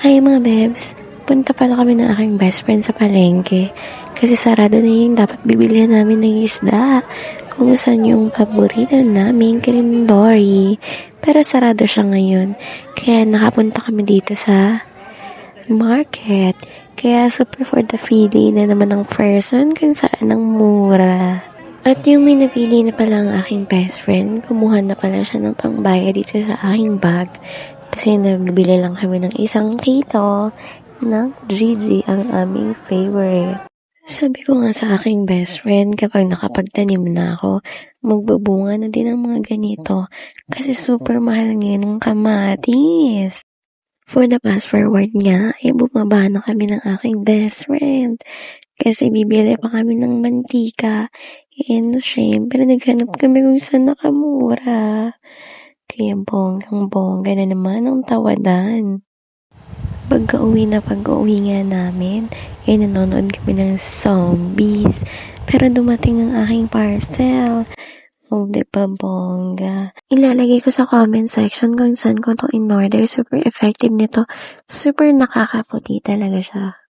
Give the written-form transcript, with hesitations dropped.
Hi mga bebs, punta pala kami ng aking best friend sa palengke kasi sarado na yung dapat bibilihan namin ng isda kung saan yung paborito namin cream dory. Pero sarado siya ngayon kaya nakapunta kami dito sa market. Kaya super for the feeling na naman ng person kung saan ang mura. At yung may napili na pala ang aking best friend, kumuha na pala siya ng pangbayad dito sa aking bag. Kasi nagbili lang kami ng 1 kilo ng Gigi, ang aming favorite. Sabi ko nga sa aking best friend, kapag nakapagtanim na ako, magbubunga na din ang mga ganito. Kasi super mahal ngayon ng kamatis. For the fast forward nga, ay bumaba na kami ng aking best friend. Kasi bibili pa kami ng mantika. And syempre, naghanap kami kung saan nakamura. Kaya bonggang-bongga na naman ang tawadan. Pag-uwi nga namin, nanonood kami ng zombies. Pero dumating ang aking parcel. Oh, diba bongga? Ilalagay ko sa comment section kung saan ko to in order. Super effective nito. Super nakakaputi talaga siya.